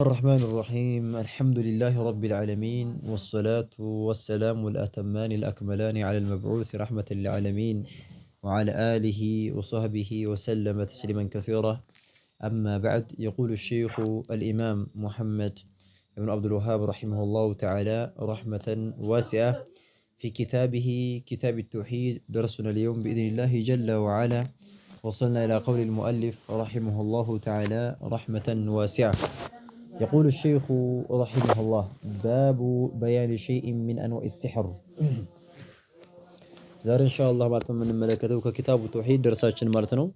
الرحمن الرحيم الحمد لله رب العالمين والصلاة والسلام الأتمان الأكملان على المبعوث رحمة للعالمين وعلى آله وصحبه وسلم تسليما كثيرا. أما بعد، يقول الشيخ الإمام محمد بن عبد الوهاب رحمه الله تعالى رحمة واسعة في كتابه كتاب التوحيد. درسنا اليوم بإذن الله جل وعلا وصلنا إلى قول المؤلف رحمه الله تعالى رحمة واسعة. يقول الشيخ رحمه الله: باب بيان شيء من أنواع السحر. زار إن شاء الله مالتنا من الملكة ككتاب التوحيد درساتنا مالتنا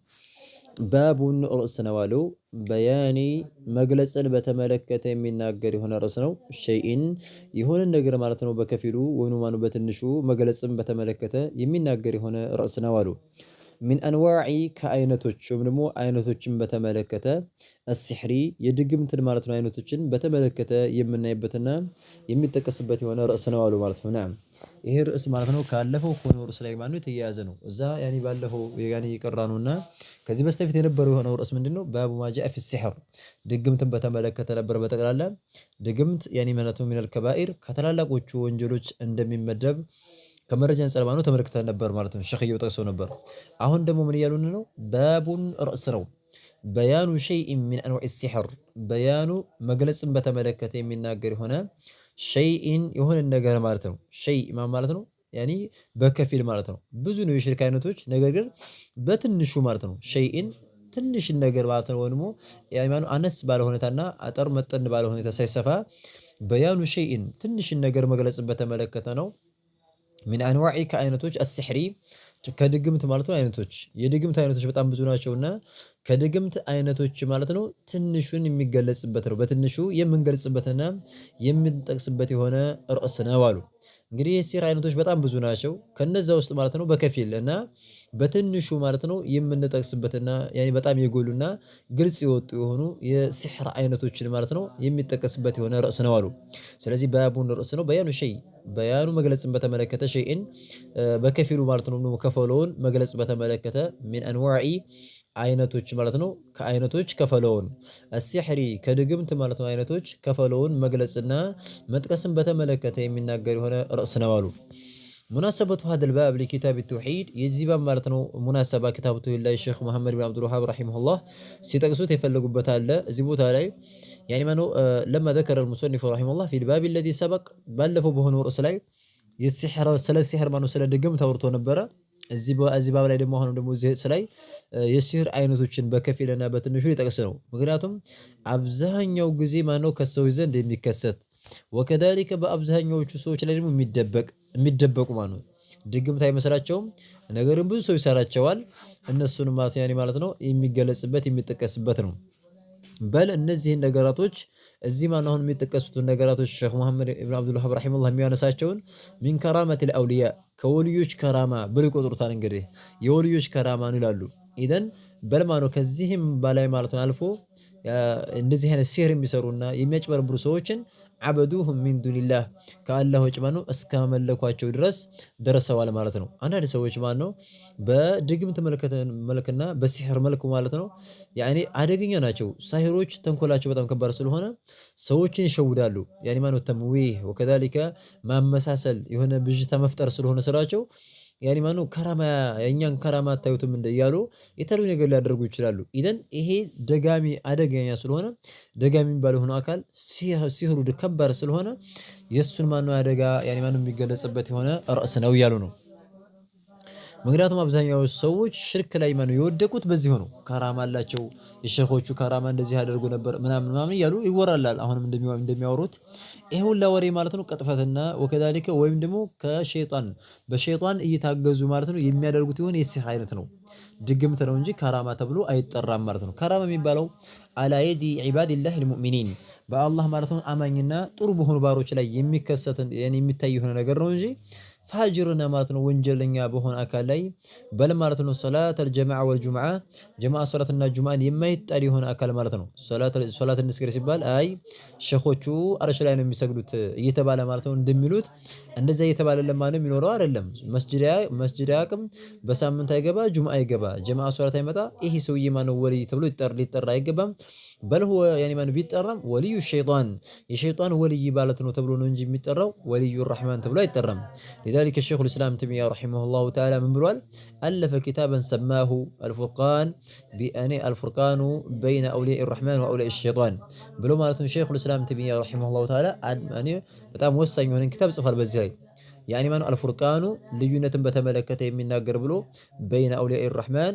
باب رأسنا والو بياني مجلس بتملكة من ناجر هنا رأسنا شيء يهون النجر مالتنا بكفيلو ونمان بتنشو مجلس بتملكة يمين ناجر هنا رأسنا والو من أنواع كائناتوች ወይም አይነቶችን በተመለከተ السحሪ የድግምት ማለት ነው አይነቶችን በተመለከተ የምናይበትና የሚጠቀስበት የሆነ ርዕስ ነው አሉ ማለት ነው። ናም ይሄ ርዕስ ማለት ነው ካለፈው ሆኖ ርዕስ ላይ ማለት የተያያዘ ነው። እዛ ያኒ ባለፈው ያኒ ይቀራኑና ከዚህ በስተፊት የነበረው የሆነው ርዕስ ምንድነው? ባቡ ማጃ في السحر ድግምትን በተመለከተ ነበር። በጠቅላላ ድግምት ያኒ ማለት ነው ሚነል ከባኢር ከተላላቆቹ ወንጀሎች እንደሚመደብ ከመረጃ አንፃር ባኑ ተመልክተን ነበር ማለት ነው። ሸኽየው ጠቅሰው ነበር። አሁን ደግሞ ምን እያሉን ነው? ባቡን ርዕስ ነው በያኑ ሸይء من انواع السحر በያኑ መግለጽን በተመለከተ የሚናገር የሆነ ሸይእን የሆነ ነገር ማለት ነው። ሸይእ ማለት ነው ያኒ በከፊል ማለት ነው። ብዙ ነው የሽርክ አይነቶች፣ ነገር ግን በትንሹ ማለት ነው። ሸይእን ትንሽ ነገር ማለት ነው። ወንሞ ያማኑ አነስ ባለ ሁኔታና አጠር መጠን ባለ ሁኔታ ሳይሰፋ በያኑ ሸይእን ትንሽ ነገር መግለጽን በተመለከተ ነው። من انواع كائناتوች السحري ከድግምት ማለት ነው አይነቶች የድግምት አይነቶች በጣም ብዙ ናቸውና ከድግምት አይነቶች ማለት ነው ትንሹን የሚገለጽበት ነው። በትንሹ የምንገልጽበትና የምንጠቅስበት የሆነ ርዕስ ነው አሉ። እንግዲህ የሲህር አይነቶች በጣም ብዙ ናቸው። ከነዛ ውስጥ ማለት ነው በከፊል እና በትንሹ ማለት ነው የምንጠቅስበትና ያኒ በጣም የጎሉና ግልጽ የወጡ የሆኑ የሲህር አይነቶችን ማለት ነው የሚጠቀስበት የሆነ ርዕስ ነው አሉ። ስለዚህ ባቡን ርዕስ ነው በያኑ ሸይ በያኑ መግለጽን በተመለከተ ሸይን በከፊሉ ማለት ነው ከፈለውን መግለጽ በተመለከተ من انواع አይነቶች ማለት ነው ከአይነቶች ከፈለውን السحر ከድግምት ማለት ነው አይነቶች ከፈለውን መግለጽና መጥቀስን በተመለከተ የሚናገር የሆነ ርዕስ ነው አሉ። مناسبة هذا الباب لكتاب التوحيد يجب مالتنا مناسبة كتاب التوحيد الشيخ محمد بن عبد الوهاب رحمه الله سيتقصوا يفلقوا بتالا زبوتا عليه يعني منو لما ذكر المصنف رحمه الله في الباب الذي سبق بلفوا به نور اسلاي የሲህር ስለ ሲህር ማነው ስለ ድግምት ተወርቶ ነበር። እዚህ ባብ ላይ ደግሞ አሁን ደግሞ እዚህ ላይ የሲህር አይነቶችን በከፊልና በትንሹ ይጠቅስ ነው። ምክንያቱም አብዛኛው ጊዜ ማነው ከሰው ዘንድ የሚከሰት ወከዳሊከ በአብዛኛዎቹ ሰዎች ላይ ደግሞ የሚደበቁ ማነው ድግምት አይመስላቸውም፣ ነገርን ብዙ ሰው ይሰራቸዋል። እነሱን ማለት ነው የሚገለጽበት የሚጠቀስበት ነው። በል እነዚህን ነገራቶች እዚህ ማን አሁን የሚጠቀሱት ነገራቶች ሼኽ መሐመድ ኢብኑ አብዱል ወሃብ ረሂመሁላህ የሚያነሳቸውን ሚን ከራመቲል አውሊያ ከወልዮች ከራማ ብለው ይቆጥሩታል። እንግዲህ የወልዮች ከራማ ነው ይላሉ። ኢደን በልማኖ ከዚህም በላይ ማለት ነው አልፎ እንደዚህ አይነት ሲህር የሚሰሩና የሚያጭበረብሩ ሰዎችን አበዱሁም ሚን ዱኒላህ ከአላህ ውጭ ማነው እስከ መለኳቸው ድረስ ደረሰዋል ማለት ነው። አንዳንድ ሰዎች ማነው በድግምት መልክና በሲህር መልኩ ማለት ነው ያኒ አደገኛ ናቸው። ሳሂሮች ተንኮላቸው በጣም ከባድ ስለሆነ ሰዎችን ይሸውዳሉ። ያኒ ማነው ተምዊህ ወከዛሊከ ማመሳሰል የሆነ ብዥታ መፍጠር ስለሆነ ስራቸው ያኒ ማነው ከራማ የኛን ከራማ ታዩትም እንደያሉ የተለዩ ነገር ሊያደርጉ ይችላሉ። ኢደን ይሄ ደጋሚ አደገኛ ስለሆነ ደጋሚ የሚባለው ሆኖ አካል ሲህሩ ከባድ ስለሆነ የሱን ማነው አደጋ ያኒ ማነው የሚገለጽበት የሆነ ርዕስ ነው እያሉ ነው። ምክንያቱም አብዛኛው ሰዎች ሽርክ ላይ ማነው የወደቁት በዚህ ሆኖ ከራማ አላቸው የሸኾቹ ከራማ እንደዚህ ያደርጉ ነበር ምናምን እያሉ ይወራላል። አሁንም እንደሚያወሩት ይሄ ሁላ ወሬ ማለት ነው ቀጥፈትና ወከዳሊከ ወይም ደግሞ ከሸይጣን በሸይጣን እየታገዙ ማለት ነው የሚያደርጉት የሆነ የሲህር አይነት ነው። ድግምት ነው እንጂ ከራማ ተብሎ አይጠራም ማለት ነው። ከራማ የሚባለው አላ የዲ ዒባዲላህ አልሙእሚኒን በአላህ ማለት ነው አማኝና ጥሩ በሆኑ ባሮች ላይ የሚከሰት የሚታይ የሆነ ነገር ነው እንጂ ፋጅርና ማለት ነው ወንጀለኛ በሆነ አካል ላይ በል ማለት ነው ሶላት الجماعه والجمعه ጀማዓ ሶላትና ጁማዓን የማይጣል የሆነ አካል ማለት ነው። ሶላት እንስገድ ሲባል አይ ሸኾቹ አርሽ ላይ ነው የሚሰግዱት እየተባለ ማለት ነው እንደሚሉት እንደዛ እየተባለ ለማንም የሚኖረው አይደለም። መስጂድ ያቅም በሳምንት አይገባ ጁማዓ አይገባ ጀማዓ ሶላት አይመጣ ይሄ ሰውዬ ማነው ወሊ ተብሎ ሊጠራ አይገባም። بل هو يعني من بيترم ولي الشيطان الشيطان ولي بالتنو تبلو ننجي بيترم ولي الرحمن تبلو يترم لذلك الشيخ الإسلام تيمية رحمه الله تعالى من بلوال ألف كتابا سماه الفرقان بأني الفرقان بين أولياء الرحمن وأولياء الشيطان بلو مالتن الشيخ الإسلام تيمية رحمه الله تعالى يعني بتاع موسع من كتاب سفر بزاي يعني من الفرقان ليونة بتملكته من ناقر بلو بين أولياء الرحمن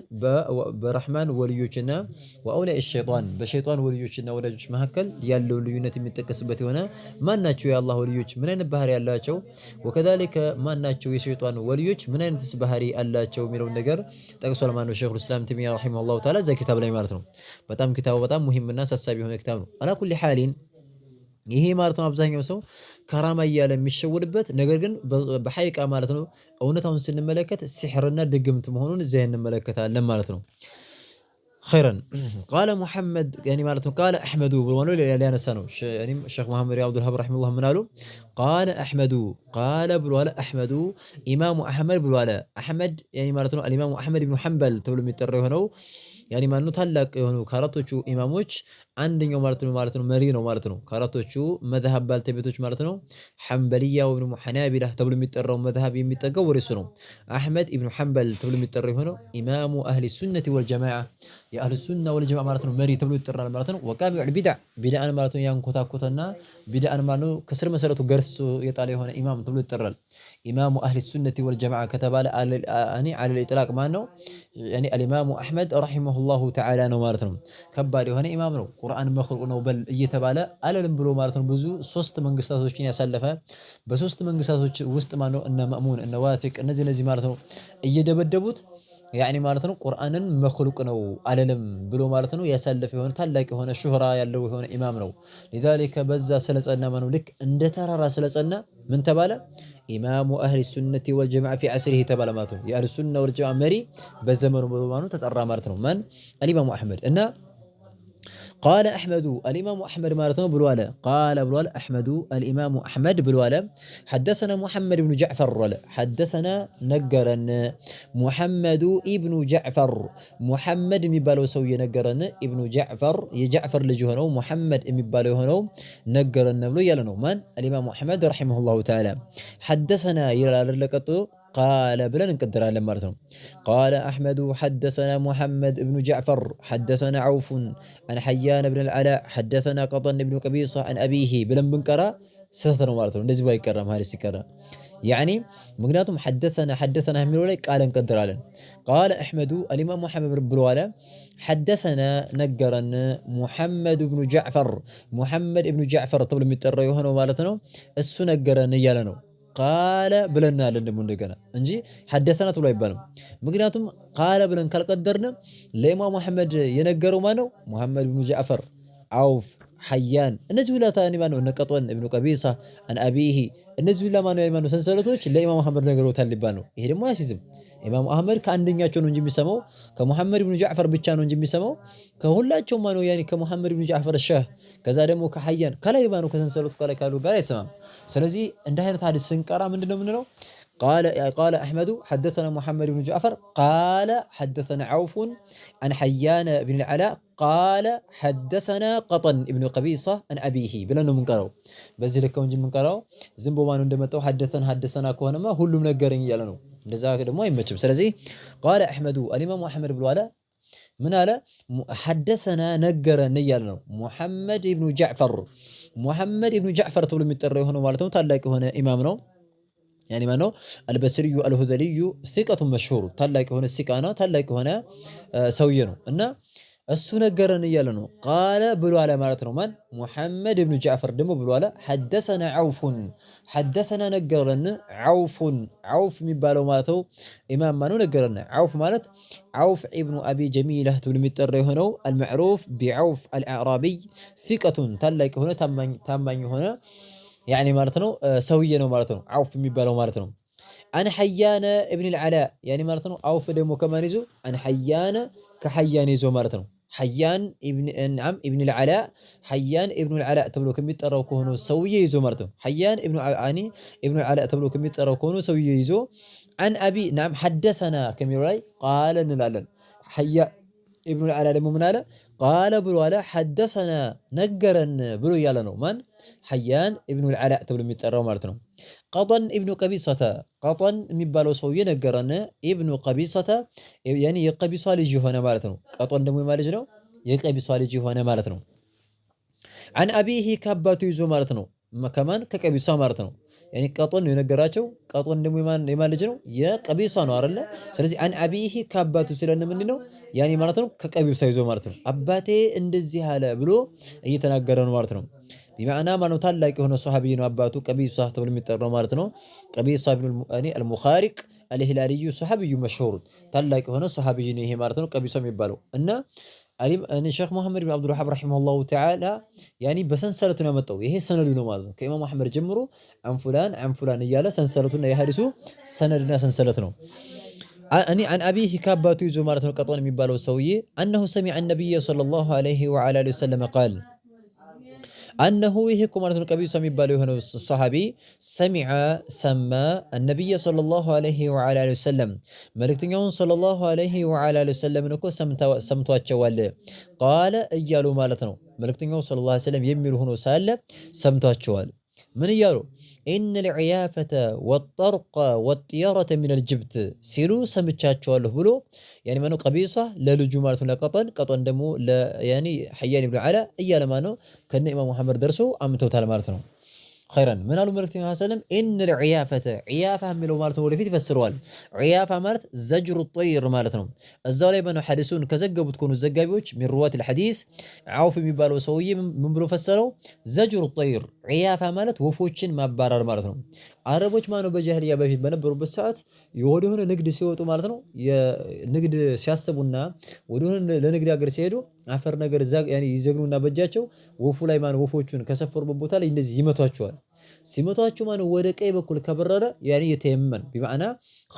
برحمن وليوچنا وأولياء الشيطان بشيطان وليوچنا وليوچ مهكل يالو ليونة متكسبت هنا ما ناتشو يا الله وليوچ من أين بهاري اللاتشو وكذلك ما ناتشو الشيطان وليوچ من أين تسبهاري اللاتشو ميلون نجر تقصوا لما الشيخ الإسلام تيمية رحمه الله تعالى زي كتاب لا يمارتهم بتام كتاب بتام مهم الناس السابي هنا كتابه على كل حال ይሄ ማለት ነው አብዛኛው ሰው ከራማ እያለ የሚሸወድበት ነገር ግን በሐቂቃ ማለት ነው እውነታውን ስንመለከት ሲህርና ድግምት መሆኑን እዚያ እንመለከታለን ማለት ነው خيرا قال محمد يعني معناته قال احمد بلوانو اللي انا سنو يعني الشيخ محمد عبد الوهاب رحمه الله منالو قال احمد قال بلوالا احمد امام احمد بلوالا احمد يعني معناته الامام احمد بن حنبل تبلو ميطرو هنو يعني ما انه ታላቅ የሆኑ ካራቶቹ ኢማሞች አንደኛው ማለት ነው መሪ ነው ማለት ነው ካራቶቹ መذهب ባልተቤቶች ማለት ነው ሐንበሊያ ወብኑ ሐናቢላ ተብሎ የሚጠራው መذهب የሚጠጋው ወርሱ ነው አህመድ ኢብኑ ሐንበል ተብሎ የሚጠራው ሆኖ ኢማሙ አህሊ ሱነቲ ወልጀማዓ የአህሊ ሱና ወልጀማዓ ማለት ነው መሪ ተብሎ ይጠራል ማለት ነው ወቃቢዑ ቢድዓን ማለት ነው ያንኮታኮተና ቢድዓን ማለት ነው ከስር መሰረቱ ገርሶ የጣለ የሆነ ኢማም ተብሎ ይጠራል ኢማሙ አህሊ ሱነቲ ወልጀማዓ ከተባለ አኒ على الاطلاق ማለት ነው يعني الامام احمد رحمه الله تعالى ነው ማለት ነው ከባድ የሆነ ኢማም ነው ቁርአን መخلق ነው በል እየተባለ አለልም ብሎ ማለት ነው ብዙ ሶስት መንግስታቶችን ያሳለፈ በሶስት መንግስታቶች ውስጥ ማለት ነው እነ ማእሙን እነ ዋፊቅ እነዚህ ማለት ነው እየደበደቡት يعني ማለት ነው ቁርአንን መخلق ነው አለልም ብሎ ማለት ነው ያሳለፈ የሆነ ታላቅ የሆነ ሹህራ ያለው የሆነ ኢማም ነው لذلك በዛ ስለጸና ማለት ነው ልክ እንደ ተራራ ስለጸና ምን ተባለ ኢማሙ አህሊ ሱነቲ ወልጀማዓ في عصره ተባለ ማለት ነው የአህሊ ሱና ወልጀማዓ መሪ በዘመኑ ብሎ ማለት ነው ተጠራ ማለት ነው ማን الامام احمد እና قال أحمد الإمام أحمد مالتنا بلوالا قال بلوالا أحمد الإمام أحمد بلوالا حدثنا محمد بن جعفر حدثنا نجرن محمد ابن جعفر محمد مبالو سوي نجرن ابن جعفر يجعفر لجهنو محمد مبالو هنو نجرن بلو يلنو من الإمام أحمد رحمه الله تعالى حدثنا يلا لكتو قال بلن نقدر على مرتهم قال أحمد حدثنا محمد بن جعفر حدثنا عوف عن حيان بن العلاء حدثنا قطن بن قبيصة عن أبيه بلن بنكرا ستر مرتهم نزي باي كرم هذا السكرة يعني مقناتهم حدثنا من ولا قال نقدر على قال أحمد الإمام محمد بن بلوالا حدثنا نجرن محمد بن جعفر طول متر يوهنو مالتنا السو نجرن يالنو قال بلنا لندمون دغنا እንጂ حدثنا ተብሎ አይባልም ምክንያቱም قال ብለን ካልቀደርነ ለኢማም መሐመድ የነገረው ማነው መሐመድ ኢብኑ ጃዕፈር አውፍ ሐያን እነዚህ ሁላ ታኒ ማነው እነ ቀጦን ኢብኑ ቀቢሳ አን አቢሂ እነዚህ ሁላ ማነው ሰንሰለቶች ለኢማም መሐመድ ነገሮታል ሊባል ነው ይሄ ደግሞ አሲዝም ኢማም አህመድ ከአንደኛቸው ነው እንጂ የሚሰማው ከመሐመድ ኢብኑ ጃዕፈር ብቻ ነው እንጂ የሚሰማው ከሁላቸው ማነው ያኒ ከመሐመድ ኢብኑ ጃዕፈር ሸህ ከዛ ደግሞ ከሐያን ከላይ ማነው ከሰንሰለቱ ከላይ ካሉ ጋር አይሰማም ስለዚህ እንደ አይነት ሐዲስ ስንቀራ ምንድነው ምንለው قال أحمد حدثنا محمد بن جعفر قال حدثنا عوف عن حيان بن العلاء قال حدثنا قطن ابن قبيصة عن أبيه بلانو منقروا بزي لك ونجي منقروا زنبو ما ندمتو حدثنا كونما هلوم نقرن يالنو لذلك دمو يمتشم سلازي قال أحمد الإمام أحمد بن الولاء من على حدثنا نقرن يالنو محمد بن جعفر تقول متري هنا مالتو تلاقي هنا إمامنا يعني ما نو البصري الهذلي ثقة مشهور تلاقي هنا السكانة تلاقي هنا سوينو إنه السنة قرن يالنو قال بلو على مالتنا من محمد بن جعفر دمو بلو على حدثنا نقرن عوف مبالو مالتو إمام مانو نقرن عوف مالت عوف ابن أبي جميلة تلمتر هنا المعروف بعوف الأعرابي ثقة تلاقي هنا تمن هنا يعني مالتنو سوينو مالتنو عوف ميبالو مالتنو انا حيان ابن العلاء يعني مالتنو عوف دمو كمان يزو انا حيان كحيان يزو مالتنو حيان ابن العلاء حيان ابن العلاء تبلو كم يتقراو كونو سويه يزو مالتنو حيان ابن العلاء تبلو كم يتقراو كونو سويه يزو عن ابي نعم حدثنا كم يراي قال نلالن ابن العلاء دمو من على قال بلو على حدثنا نجرن بلو يالنو من حيان ابن العلاء تبلو ميتقراو مالتنو قطن ابن قبيصة قطن ميبالو سويه نجرن ابن قبيصة يعني يقبيصة لجي هنا مالتنو قطن دمو مالجنو يقبيصة لجي هنا مالتنو عن أبيه كباتو يزو مالتنو كمان كقبيصة مالتنو يعني قطن ينجراچو قطن دمو يمان لجنو يقبيصة ነው አይደለ ስለዚህ عن أبيه كباتو ስለነ ምንድነው يعني مالتنو كقبيصة ይዞ مالتنو አባቴ እንደዚህ አለ ብሎ እየተናገረ ነው ማለት ነው بمعنى ما ነው ታላቅ የሆነ ሱሐቢ ነው አባቱ ቀቢሳ ተብሎ የሚጠራው ማለት ነው ቀቢሳ ኢብኑ المخارق الهلالي ሱሐቢዩ መሽሁር ታላቅ የሆነ ሱሐቢ ነው ይሄ ማለት ነው ቀቢሳ የሚባለው እና علم أن الشيخ محمد بن عبد الوهاب رحمه الله تعالى يعني بسنسلتنا متو يهي سندنا مالنا كإمام أحمد جمرو عن فلان يالا سنسلتنا يهرسو سندنا سنسلتنا أني عن أبيه كاباتو يزو مالتنا قطوان من بالو سويه أنه سمع النبي صلى الله عليه وعلى آله وسلم قال أنه يهكم أن النبي صلى الله عليه وسلم الصحابي سمى النبي صلى الله عليه وعلى آله وسلم ملكتنيون صلى الله عليه وعلى آله وسلم نكو سمتوا الجوال قال إيالو مالتنو ملكتنيون صلى الله عليه وسلم يميلو هنو سال سمتوا الجوال من إيالو إن العيافة والطرق والطيارة من الجبت سيرو سمتشاتشوال بلو يعني منو قبيصة لا لجمالة لا قطن دمو لا يعني حيان بن علاء إيالا مانو كان إمام محمد درسو أمتو تالا مالتنو خيرا من قالوا مرتين صلى الله عليه وسلم إن العيافة عيافة ملو مالتهم ولي في تفسروال عيافة مالت زجر الطير مالتهم الزالي بنو حدثون كزقبوا تكونوا الزقابيوش من رواة الحديث عوف مبالو سوية من بلو فسروا زجر الطير عيافة مالت وفوتشن ما بارر مالتهم عربوش ما نو بجاهلية بفيد بنبروا بالساعات يودون نقد سيوتو مالتهم نقد سياسبونا ودون لنقد أقر سيدو عفر نقر زاق يعني يزقنونا بجاتشو وفو لايمان وفوتشن كسفر ببوتال ينزي يمتواتشوال ሲመቷቸው ማን ወደ ቀኝ በኩል ከበረረ ያኔ የተየመን بمعنى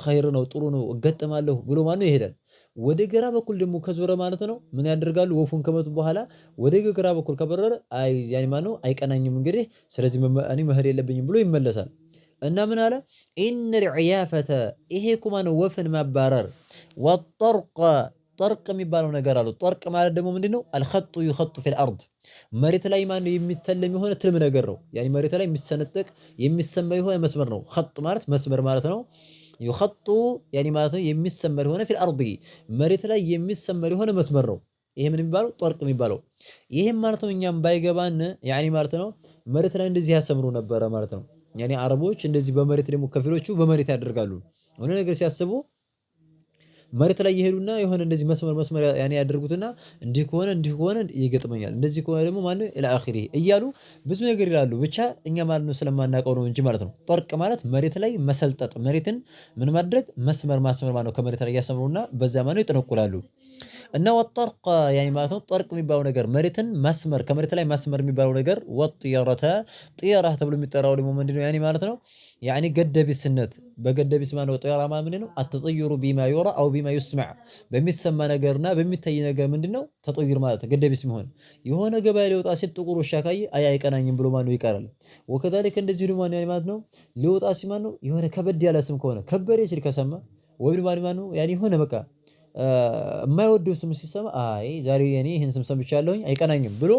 خير ነው ጥሩ ነው እገጠማለሁ ብሎ ማን ይሄዳል ወደ ግራ በኩል ደግሞ ከዞረ ማለት ነው ምን ያደርጋሉ ወፉን ከመቱ በኋላ ወደ ግራ በኩል ከበረረ አይ ያኔ ማን ነው አይቀናኝም እንግዲህ ስለዚህ እኔ መሄድ የለብኝም ብሎ ይመለሳል እና ምን አለ ان العيافه ይሄ ኩማን ወፍን ማባረር والطرق طرق የሚባለው ነገር አለ طرق ማለት ደግሞ ምንድነው الخط يخط في الارض መሬት ላይ ማን የሚተለም የሆነ ትልም ነገር ነው ያኒ መሬት ላይ የሚሰነጠቅ የሚሰመር የሆነ መስመር ነው خط ማለት መስመር ማለት ነው يخط ያኒ ማለት ነው የሚሰመር የሆነ في الارض መሬት ላይ የሚሰመር የሆነ መስመር ነው ይሄ ምን የሚባለው طرق የሚባለው ይሄም ማለት ነው እኛም ባይገባን ያኒ ማለት ነው መሬት ላይ እንደዚህ ያሰምሩ ነበር ማለት ነው ያኒ አረቦች እንደዚህ በመሬት ደግሞ ከፊሎቹ በመሬት ያደርጋሉ ሆነ ነገር ሲያስቡ መሬት ላይ ይሄዱና የሆነ እንደዚህ መስመር ያኔ ያደርጉትና እንዲህ ከሆነ ይገጥመኛል እንደዚህ ከሆነ ደግሞ ማን ነው ኢላ አኺሪ እያሉ ብዙ ነገር ይላሉ ብቻ እኛ ማለት ነው ስለማናቀው ነው እንጂ ማለት ነው طرق ማለት መሬት ላይ መሰልጠጥ መሬትን ምን ማድረግ መስመር ማስመር ማለት ነው ከመሬት ላይ ያሰምሩና በዛ ማለት ነው ይጠነቁላሉ እና ወጠርቅ ያኒ ማለት ነው طرق የሚባለው ነገር መሬትን ማስመር ከመሬት ላይ ማስመር የሚባለው ነገር ወጥያራታ ጥያራ ተብሎ የሚጠራው ደግሞ ምንድነው ያኒ ማለት ነው يعني ገደቢስነት በገደቢስ ማነው ጥያራ ማለት ምንድነው አትጠይሩ ቢማ ይራ አው ቢማ ይስمع በሚሰማ ነገርና በሚታይ ነገር ምንድነው ተጠይር ማለት ገደቢስ መሆን የሆነ ገበያ ሊወጣ ሲል ጥቁር ውሻ ካየ አይቀናኝም ብሎ ማነው ይቀራል ወከዛልክ እንደዚህ ደግሞ ያኒ ማለት ነው ሊወጣ ሲማን ነው የሆነ ከበድ ያለ ስም ከሆነ ከበሬ ሲል ከሰማ ወይ ማነው ያኒ ሆነ በቃ የማይወደው ስም ሲሰማ አይ ዛሬ ያኒ ይሄን ስም ሰምቻለሁኝ አይቀናኝም ብሎ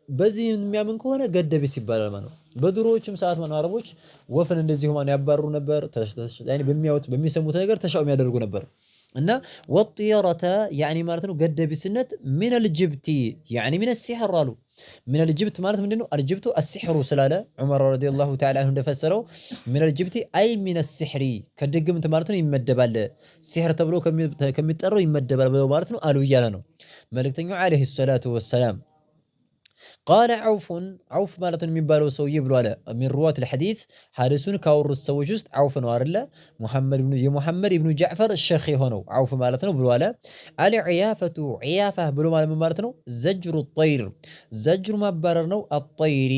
በዚህ የሚያምን ከሆነ ገደቢስ ይባላል ማለት ነው በድሮዎችም ሰዓት ማን አረቦች ወፍን እንደዚህ ማን ያባሩ ነበር ያኒ በሚያውት በሚሰሙት ነገር ተሻው የሚያደርጉ ነበር እና ወጥያራታ ያኒ ማለት ነው ገደቢስነት من الجبت يعني من السحر قالوا من الجبت ማለት ምንድነው الجبت السحر ስላለ ዑመር رضي الله تعالى عنه እንደፈሰረው من الجبت اي من السحر ከድግምት ማለት ነው ይመደባል ሲህር ተብሎ ከሚጠራው ይመደባል ብለው ማለት ነው አሉ ይያለ ነው መልእክተኛው عليه الصلاه والسلام قال عوف ማለት ነው የሚባለው ሰውዬ ብሎ አለ من رواه الحديث ሐዲሱን ካወሩት ሰዎች ውስጥ عوف ነው አይደለ ሙሐመድ ኢብኑ ጃዕፈር ሸኽ የሆነው عوف ማለት ነው ብሎ አለ العيافه عيافه ብሎ ማለት ነው زجر الطير زجر ማባረር ነው الطير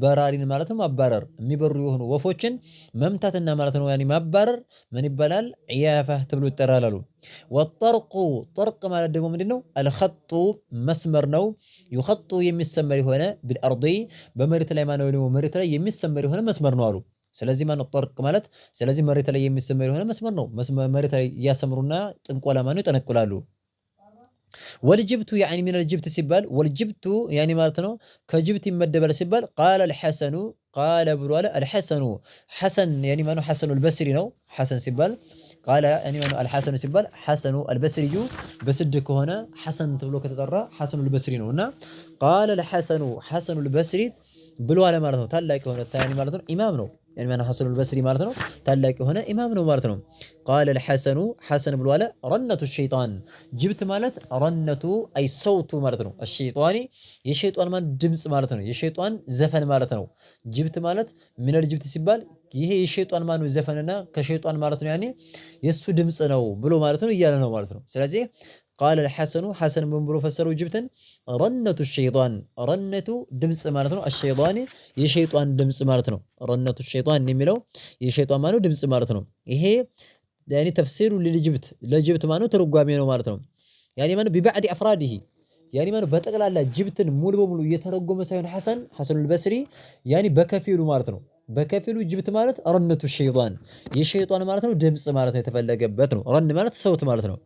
በራሪን ማለት ነው ማባረር የሚበሩ የሆኑ ወፎችን መምታትና ማለት ነው ያኒ ማባረር ምን ይባላል عيافه ተብሎ ይጠራል አሉ والطرق طرق ማለት ደግሞ ምንድነው الخط መስመር ነው يخط የሚሰመር የሆነ بالارض በመሬት ላይ ማነው ነው መሬት ላይ የሚሰመር የሆነ መስመር ነው አሉ ስለዚህ ማነው طرق ማለት ስለዚህ መሬት ላይ የሚሰመር የሆነ መስመር ነው መሬት ላይ ያሰምሩና ጥንቆላ ማነው ይጠነቁላሉ والجبت يعني من الجبت سبال والجبت يعني مالتنا كجبت يمدبل سبال قال الحسن قال بروال الحسن حسن يعني مانو حسن البصري نو حسن سبال قال يعني مانو الحسن سبال حسن البصري بسدك هنا حسن تبلو كتطرى حسن البصري نو هنا قال الحسن حسن البصري بلواله مالتنا تلاقي هنا ثاني مالتنا امام نو يعني معنى حسن البصري مالتنا تلاقي هنا امام نو مالتنا قال الحسن حسن بلواله رنة الشيطان جبت مالت رنة اي صوت مالتنا الشيطاني የሸይጣን ማን ድምጽ ማለት ነው የሸይጣን ዘፈን ማለት ነው ጅብት ማለት ምን الجبت ሲባል ይሄ የሸይጣን ማን ዘፈንና ከሸይጣን ማለት ነው ያኔ የሱ ድምጽ ነው ብሎ ማለት ነው እያለ ነው ማለት ነው ስለዚህ قال الحسن حسن من برو فسروا جبتن رنة الشيطان رنة دمص معناتنو الشيطاني يشيطان دمص معناتنو رنة الشيطان የሚለው የሸይጣን ማኑ ድምጽ ማለት ነው ይሄ يعني تفسير للجبت لجبت ማኑ ተርጓሚ ነው ማለት ነው يعني ማኑ ببعض افراده يعني ማኑ በጠቅላላ ጅብትን ሙሉ በሙሉ እየተረጎመ ሳይሆን ሐሰን البصري يعني በከፊሉ ማለት ነው በከፊሉ ጅብት ማለት ረነቱ ሸይጣን የሸይጣን ማለት ነው ድምጽ ማለት ነው የተፈለገበት ነው ረን ማለት ሰውት ማለት ነው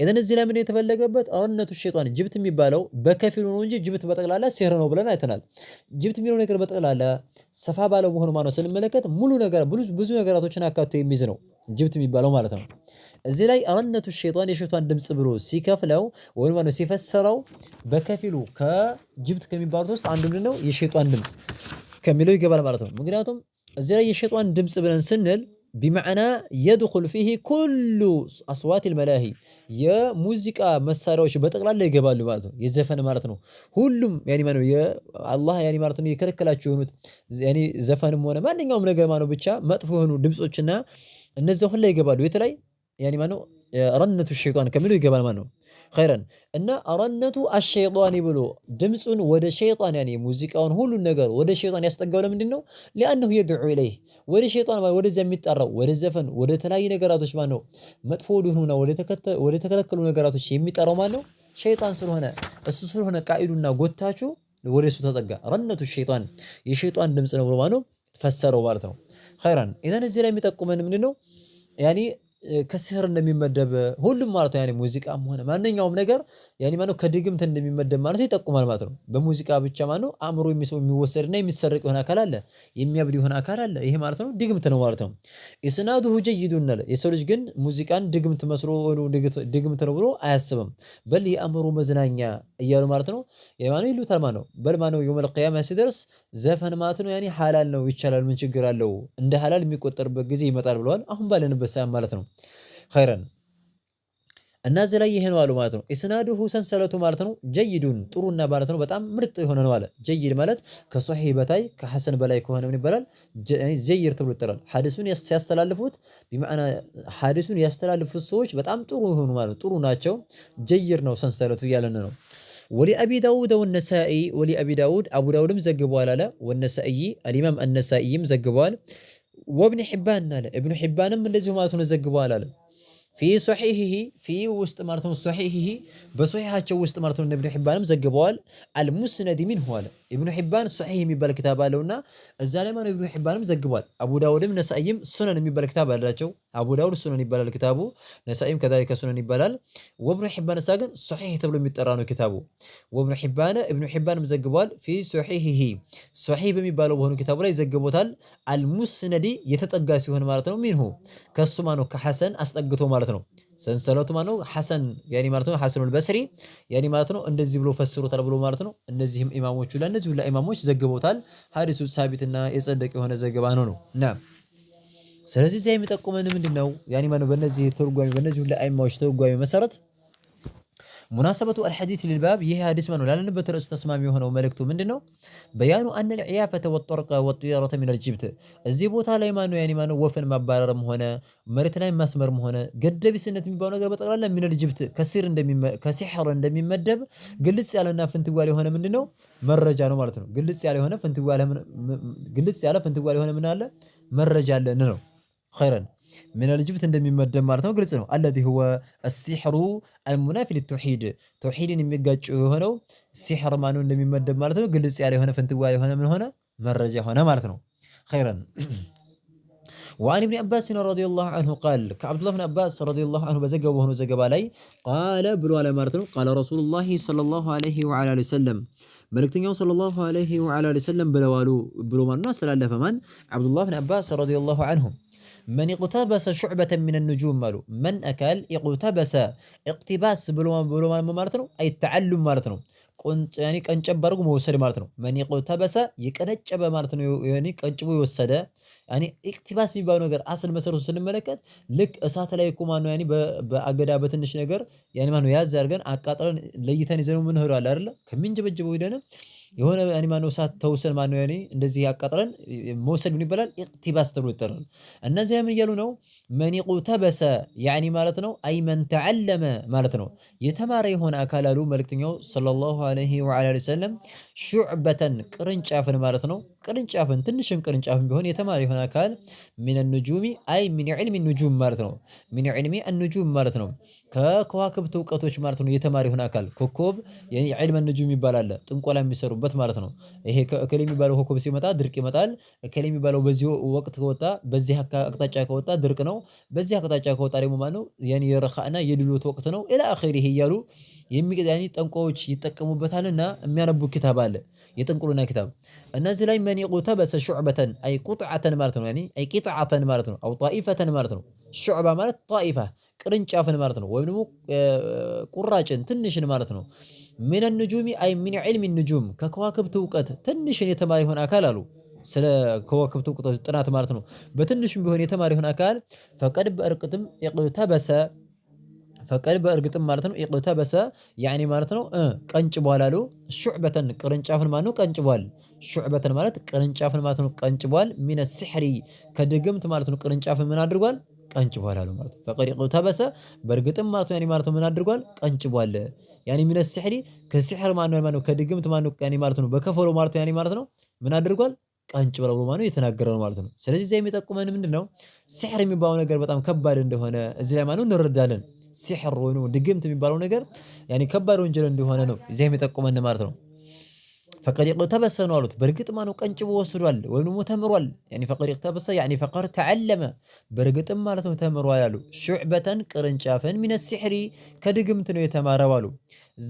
እذن እዚህ ላይ ምን የተፈለገበት ረነቱ ሸይጣን ጅብት የሚባለው በከፊሉ ነው እንጂ ጅብት በጠቅላላ ሲህር ነው ብለን አይተናል ጅብት የሚለው ነገር በጠቅላላ ሰፋ ባለው መሆኑ ማለት ነው ስንመለከት ሙሉ ነገር ብዙ ነገራቶችን አካቶ የሚይዝ ነው ጅብት የሚባለው ማለት ነው እዚህ ላይ ረነቱ ሸይጣን የሸይጣን ድምጽ ብሎ ሲከፍለው ወይ ማለት ሲፈሰረው በከፊሉ ከጅብት ከሚባሉት ውስጥ አንዱ ምንድነው የሸይጣን ድምጽ ከሚለው ይገባል ማለት ነው ምክንያቱም እዚህ ላይ የሸይጣን ድምጽ ብለን ስንል بمعنى يدخل فيه كل اصوات الملاهي يا موسيقى መሳሪያዎች በጠቅላላ ይገባሉ ማለት ነው የዘፈን ማለት ነው ሁሉም يعني ማነው የአላህ يعني ማለት ነው የከለከላቸው የሆኑት يعني ዘፈንም ሆነ ማንኛውም ነገር ማነው ብቻ መጥፎ የሆኑ ድምጾችና እነዚህ ሁሉ ይገባሉ የተላይ يعني ማነው ረነቱ ሸይጣን ከሚለው ይገባል ማለት ነው خيرا እና ረነቱ الشيطان ብሎ ድምጹን ወደ ሸይጣን يعني ሙዚቃውን ሁሉ ነገር ወደ ሸይጣን ያስጠጋው ለምንድነው لانه يدعو اليه ወደ ሸይጣን ወደዛ የሚጣራው ወደ ዘፈን ወደ ተለያዩ ነገራቶች ማነው መጥፎ ወደሆኑና ወደ ተከለከሉ ነገራቶች የሚጣራው ማነው ሸይጣን ስለሆነ እሱ ስለሆነ ቃኢዱና ጎታቹ ወደሱ ተጠጋ ረነቱ ሸይጣን የሸይጣን ድምጽ ነው ብሎ ማነው ተፈሰረው ማለት ነው خيرا اذا እዚህ ላይ የሚጠቁመን ምንድነው يعني ከሲህር እንደሚመደብ ሁሉም ማለት ነው يعني ሙዚቃም ሆነ ማንኛውም ነገር يعني ማነው ከድግምት እንደሚመደብ ማለት ይጠቁማል ማለት ነው በሙዚቃ ብቻ ማነው አእምሮ የሚወሰድና የሚሰረቅ የሆነ አካል አለ የሚያብድ የሆነ አካል አለ ይሄ ማለት ነው ድግምት ነው ማለት ነው ኢስናዱሁ ጀይዱን የሰው ልጅ ግን ሙዚቃን ድግምት መስሎ ድግምት ነው ብሎ አያስብም በል የአእምሮ መዝናኛ እያሉ ማለት ነው የማነው ይሉታል ማለት ነው በል ማነው የውመል ቂያማ ሲደርስ ዘፈን ማለት ነው يعني ሐላል ነው ይቻላል ምን ችግር አለው እንደ ሐላል የሚቆጠርበት ጊዜ ይመጣል ብለዋል አሁን ባለንበት ሰዓት ማለት ነው خيرا الناس ላይ ይሄ ነው አሉ ማለት ነው ኢስናዱሁ ሰንሰለቱ ማለት ነው ጀይዱን ጥሩና ማለት ነው በጣም ምርጥ የሆነ ነው አለ ጀይድ ማለት ከሷሂህ በታይ ከሐሰን በላይ ከሆነ ምን ይባላል ጀይር ተብሎ ይጠራል ሐዲሱን ያስተላልፉት بمعنى ሐዲሱን ያስተላልፉት ሰዎች በጣም ጥሩ ሆኑ ማለት ጥሩ ናቸው ጀይር ነው ሰንሰለቱ ያለነ ነው ولأبي داود والنسائي ولأبي داود أبو داود مزجبوال على والنسائي الإمام النسائي مزجبوال وابن حبان على ابن حبان من الذي ما تنزجبوال على في صحيحه في وسط مرتهم صحيحه بصحيحه وسط مرتهم ابن حبان مزجبوال المسند منه على ابن حبان صحيح የሚባል كتاب አለውና እዛ ላይ ማነው ابن حبان مزجبوال ابو داودም ነሳኢም ሱነን የሚባል كتاب አላቸው ابو داود ሱነን ይባላል كتابو ነሳኢም كذلك ሱነን ይባላል وابن حبان ሳገን صحيح ተብሎ የሚጠራ ነው كتابو وابن حبان مزجبوال في صحيحه صحيح በሚባለው በሆነ كتابو ላይ ዘግቦታል المسند የተጠጋ ሲሆን ማለት ነው منه ከሱ ማነው ከሐሰን አስጠግቶ ማለት ነው ሰንሰለቱ ማነው ሐሰን يعني ማለት ነው ሐሰን البصري يعني ማለት ነው እንደዚህ ብሎ ፈስሩታል ብሎ ማለት ነው እነዚህም ኢማሞቹ ለነዚህ ሁሉ ኢማሞች ዘግበውታል ሐዲሱ ሳቢትና የጸደቀ የሆነ ዘገባ ነው እና ስለዚህ እዚህ የሚጠቁመን ምንድነው يعني ማለት በእነዚህ ተርጓሚ በእነዚህ ሁሉ ኢማሞች ተርጓሚ መሰረት مناسبة الحديث للباب ይሄ ሐዲስ ማነው ላለንበት ርዕስ ተስማሚ የሆነው መልእክቱ ምንድነው بيان أن العيافة والطرق والطيرة من الجبت እዚህ ቦታ ላይ ማነው يعني ማነው ወፍን ማባረርም ሆነ መሬት ላይ ማስመርም ሆነ ገደቢስነት የሚባለው ነገር በጠቅላላ من الجبت ከሲህር እንደሚመደብ ግልጽ ያለና ፍንትዋል የሆነ ምንድነው መረጃ ነው ማለት ነው ግልጽ ያለ ፍንትዋል የሆነ ምን አለ መረጃ አለ ነው خيرا من الجبت እንደሚመደብ ማለት ነው ግልጽ ነው الذي هو السحر المنافي للتوحيد توحيድን የሚጋጭ የሆነው ሲህር ማነው እንደሚመደብ ማለት ነው ግልጽ ያለ የሆነ ፍንትዋ የሆነ ምን ሆነ መረጃ ሆነ ማለት ነው خيرا وعن ابن عباس رضي الله عنه قال كعبد الله بن عباس رضي الله عنه بزقه وهو زقب علي قال بلو على مارتن قال رسول الله صلى الله عليه وعلى اله وسلم ملكتنيو صلى الله عليه وعلى اله وسلم بلوالو بلو ما الناس فمن عبد الله بن عباس رضي الله عنهم من اقتبس شعبة من النجوم مالو من أكل اقتبس اقتباس بلو ما مارتنو أي التعلم مارتنو كنت يعني كنجب برغ موسر مارتنو من اقتبس يكنجب مارتنو يعني كنجب يوسد يعني اقتباس የሚባለው ነገር አስል መሰረቱ ስንመለከት ልክ እሳት ላይ እኮ ማነው ያኒ በአገዳ በትንሽ ነገር ያኒ ማነው ያዝ አድርገን አቃጥለን ለይተን ይዘነው ምን ሆሯል አይደለ ከሚንጀበጀበው ሄደን የሆነ ያኒ ማነው እሳት ተውሰን ማነው ያኒ እንደዚህ ያቃጥለን መውሰድ ምን ይባላል اقتباس ተብሎ ይጠራል እነዚያም እያሉ ነው من اقتبس ያኒ ማለት ነው አይ من تعلم ማለት ነው የተማረ የሆነ አካል አሉ መልእክተኛው ሰለላሁ ዐለይሂ ወአለይሂ ወሰለም ሹዕበተን ቅርንጫፍን ማለት ነው ቅርንጫፍን ትንሽም ቅርንጫፍን ቢሆን የተማረ የሆነ አካል من النجوم አይ من علم النجوم ማለት ነው من علم النجوم ማለት ነው ከከዋክብት ዕውቀቶች ማለት ነው የተማረ የሆነ አካል ኮከብ የዕልም النجوم ይባላል ጥንቆላ የሚሰሩበት ማለት ነው ይሄ ከከለ የሚባለው ኮከብ ሲመጣ ድርቅ ይመጣል ከከለ የሚባለው በዚህ ወቅት ከወጣ በዚህ አቅጣጫ ከወጣ ድርቅ ነው በዚህ አቅጣጫ ከወጣ ደግሞ ማለት ነው ያኒ የረኻና የድሎት ወቅት ነው ኢላ አኺሪህ እያሉ የሚገዳኒ ጠንቋዎች ይጠቀሙበታልና የሚያነቡ ኪታብ አለ የጥንቁልና ኪታብ እነዚህ ላይ من يقتبس شعبة أي قطعة ማለት ነው ያኒ أي قطعة ማለት ነው أو طائفة ማለት ነው ሹዕባ ማለት طائفة ቅርንጫፍን ማለት ነው ወይም ደግሞ ቁራጭን ትንሽን ማለት ነው من النجوم أي من علم النجوم ከከዋክብት ዕውቀት ትንሽን የተማረ የሆነ አካል አሉ ስለ ከዋክብት ዕውቀት ጥናት ማለት ነው በትንሽም ቢሆን የተማረ የሆነ አካል فقد በእርግጥም በእርግጥም ማለት ነው اقتبس يعني ማለት ነው ቀንጭቧል አሉ ሹዕበተን ቅርንጫፍን ማለት ነው ቀንጭቧል ሹዕበተን ማለት ቅርንጫፍን ማለት ነው ቀንጭቧል من السحر ከድግምት ማለት ነው ቅርንጫፍን ምን አድርጓል ቀንጭቧል አሉ ማለት فقد اقتبس በእርግጥም ማለት ነው ማለት ነው ምን አድርጓል ቀንጭቧል يعني من السحر ከሲሕር ማለት ነው ከድግምት ማለት ነው ማለት ነው በከፈለው ማለት ነው ማለት ነው ምን አድርጓል ቀንጭቧል ብሎ ማለት ነው የተናገረ ነው ማለት ነው ስለዚህ እዚህ የሚጠቁመን ምንድነው ሲሕር የሚባለው ነገር በጣም ከባድ እንደሆነ እዚህ ላይ ማለት ነው እንረዳለን ሲሕር ወይ ድግምት የሚባለው ነገር ያኒ ከባድ ወንጀል እንደሆነ ነው እዚህ የሚጠቁመን ማለት ነው فقد اقتبس ነው አሉት በርግጥ ማነው ቀንጭቦ ወስዷል ወይ ደግሞ ተምሯል ያኒ فقد اقتبس يعني فقد تعلم በርግጥም ማለት ነው ተምሯል አሉ ሹዕበተን ቅርንጫፍን من السحر ከድግምት ነው የተማረው አሉ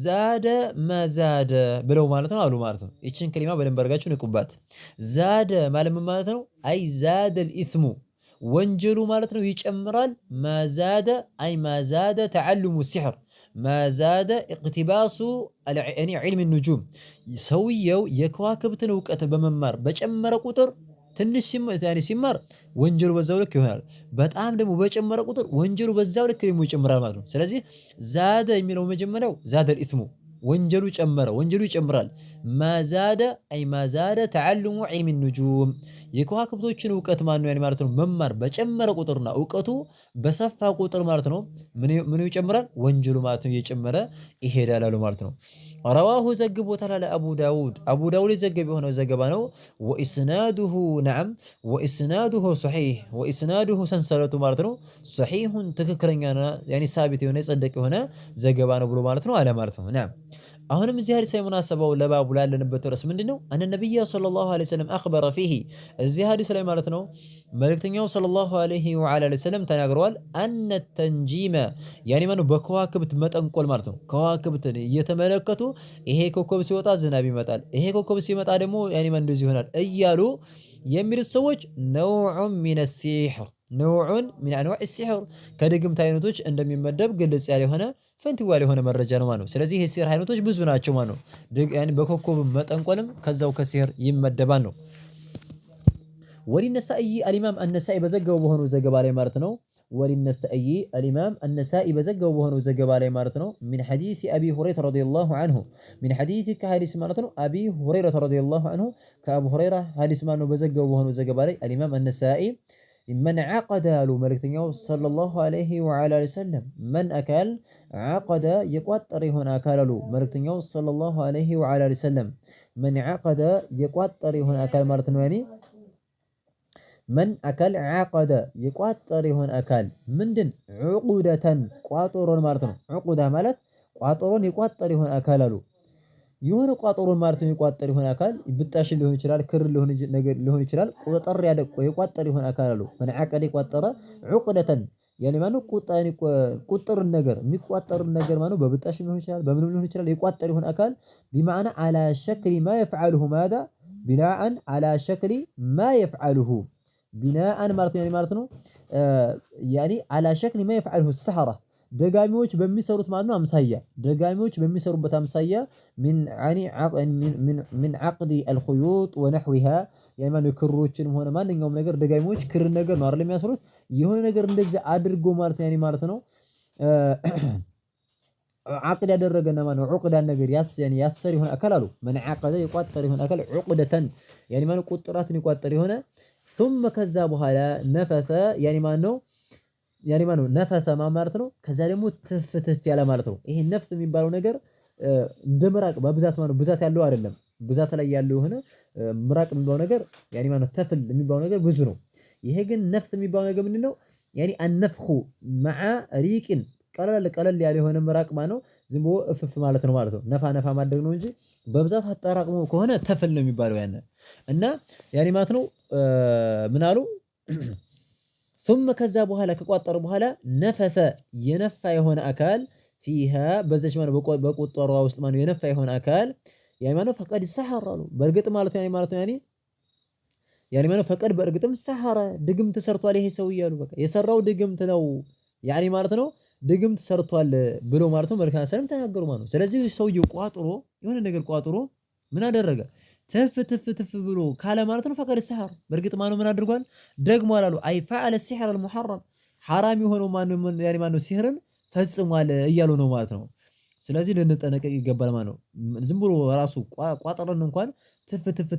ዛደ ማዛደ ብለው ማለት ነው አሉ ማለት ነው እቺን ከሊማ በደንብ አድርጋችሁ ንቁባት ዛደ ማለት ነው አይ ዛደ الاسم ወንጀሉ ማለት ነው ይጨምራል ማዛደ አይ ማዛደ تعلم السحر ማዛደ اقتباس يعني علم النجوم ሰውየው የከዋክብትን ዕውቀት በመማር በጨመረ ቁጥር ትንሽ ሲማር ወንጀሉ በዛው ልክ ይሆናል በጣም ደግሞ በጨመረ ቁጥር ወንጀሉ በዛው ልክ ደግሞ ይጨምራል ማለት ነው ስለዚህ ዛደ የሚለው መጀመሪያው ዛደ الاسم ወንጀሉ ጨመረ ወንጀሉ ይጨምራል ማዛደ አይ ማዛደ تعلم علم النجوم የከዋክብቶችን ዕውቀት ማለት ነው መማር በጨመረ ቁጥርና ዕውቀቱ በሰፋ ቁጥር ማለት ነው ምን ይጨምራል ወንጀሉ ማለት ነው እየጨመረ ይሄዳል አሉ ማለት ነው رواه ዘግቦታል አለ አቡ ዳውድ ዘገበ የሆነው ዘገባ ነው ወኢስናዱሁ نعم واسناده صحيح واسناده ሰንሰለቱ ማለት ነው صحيح ትክክለኛና ያኒ ሳቢት የሆነ ጸደቅ የሆነ ዘገባ ነው ብሎ ማለት ነው አለ ማለት ነው نعم አሁንም እዚህ ሐዲስ ላይ ሙናሰባው ለባቡ ላለንበት ርዕስ ምንድነው አን ነብዩ ሰለላሁ ዐለይሂ ወሰለም አخبر فيه እዚህ ሐዲስ ላይ ማለት ነው መልእክተኛው ሰለላሁ ዐለይሂ ወሰለም ተናግረዋል አን ተንጂመ ያኒ ማነው በከዋክብት መጠንቆል ማለት ነው ከዋክብትን እየተመለከቱ ይሄ ኮከብ ሲወጣ ዝናብ ይመጣል ይሄ ኮከብ ሲመጣ ደግሞ ያኒ ማን እንደዚህ ይሆናል እያሉ የሚሉት ሰዎች ነውዑን ሚነ ሲሕር ነውዑን ሚን አንዋዕ ሲሕር ከድግምት አይነቶች እንደሚመደብ ግልጽ ያለ የሆነ ፈንቲዋል የሆነ መረጃ ነው ማለት ነው ስለዚህ የሲሕር አይነቶች ብዙ ናቸው ማለት ነው ያኒ በኮከብ መጠንቆልም ከዛው ከሲሕር ይመደባል ነው ወሊነሳኢ አልኢማም አነሳኢ በዘገበው በሆነው ዘገባ ላይ ማለት ነው وللنسائي الإمام النسائي بزقوا بهنو زقوا عليه مارتنو من حديث أبي هريرة رضي الله عنه من حديث كحديث مارتنو أبي هريرة رضي الله عنه كأبو هريرة حديث مارتنو بزقوا بهنو زقوا عليه الإمام النسائي من عقد له ملكتنيو صلى الله عليه وعلى وسلم من أكل عقد يقوتر هنا أكل له ملكتنيو صلى الله عليه وعلى وسلم من عقد يقوتر هنا أكل مارتنو يعني من أكل عقد يقاطر هون أكل مندن عقودة قاطرون مارتن عقودة مالت قاطرون يقاطر هون أكلالو የሆነ ቋጠሮን ማለት ነው የቋጠር የሆነ አካል ብጣሽ ሊሆን ይችላል ክር ሊሆን ይችላል ቁጥጥር ያለ የቋጠር የሆነ አካል አለው من عقد የቋጠረ عقدة يعني ማነው ቁጥር ነገር የሚቋጠር ነገር ማነው በብጣሽ ሊሆን ይችላል በምንም ሊሆን ይችላል የቋጠር የሆነ አካል بمعنى على شكل ما يفعله ماذا بناء على شكل ما يفعله بناء ማለት ነው يعني على شكل ما يفعله السحرة ደጋሚዎች በሚሰሩት ማለት ነው አምሳያ ደጋሚዎች በሚሰሩበት አምሳያ من عقد الخيوط ونحوها يعني ማነው ክሮችን ሆነ ማንኛውም ነገር ደጋሚዎች ክር ነገር ነው አይደል የሚያስሩት የሆነ ነገር እንደዚህ አድርጎ ማለት ነው ማለት ነው عقد ያደረገና ማነው عقدان ነገር ያሰር ይሆን አካል አሉ من عقد ይቋጠር ይሆን አካል عقدة يعني ማነው ቁጥራትን ይቋጠር ይሆነ ثم ከዛ በኋላ ነፈሰ يعني ማነው ነፈሰ ማለት ነው ከዛ ደግሞ ትፍትፍ ያለ ማለት ነው ይሄ ነፍስ የሚባለው ነገር እንደ ምራቅ በብዛት ማነው ብዛት ያለው አይደለም ብዛት ላይ ያለው የሆነ ምራቅ የሚባለው ነገር يعني ማነው ተፍል የሚባለው ነገር ብዙ ነው ይሄ ግን ነፍስ የሚባለው ነገር ምንድነው يعني النفخ مع ريق ቀለል ያለ የሆነ ምራቅ ማነው ዝም ብሎ እፍፍ ማለት ነው ነፋ ማድረግ ነው እንጂ በብዛት አጣራቅሞ ከሆነ ተፍል ነው የሚባለው እና يعني ማለት ነው ምን አሉ ثم ከዛ በኋላ ከቋጠሩ በኋላ ነፈሰ የነፋ የሆነ አካል فيها በዘች ማነው በቁጠሯ ውስጥ ማነው የነፋ የሆነ አካል يعني ማነው ፈቀድ ሰሐራ ነው በእርግጥ ማለት ነው يعني ማነው ፈቀድ በእርግጥም ሰሐራ ድግምት ሰርቷል ይሄ ሰው ይያሉ በቃ የሰራው ድግምት ነው يعني ማለት ነው ድግምት ሰርቷል ብሎ ማለት ነው መልካም ሰለም ተናገሩ ማለት ነው ስለዚህ ሰውየው ቋጥሮ የሆነ ነገር ቋጥሮ ምን አደረገ ትፍ ብሎ ካለ ማለት ነው ፈቀድ ሰሐር በእርግጥ ማነው ምን አድርጓል ደግሞ አላሉ አይ فعل السحر المحرم حرام የሆነው ማነው ሲህርን ፈጽሟል እያሉ ነው ማለት ነው ስለዚህ ልንጠነቀቅ ይገባል ማለት ነው ዝም ብሎ ራሱ ቋጠረን እንኳን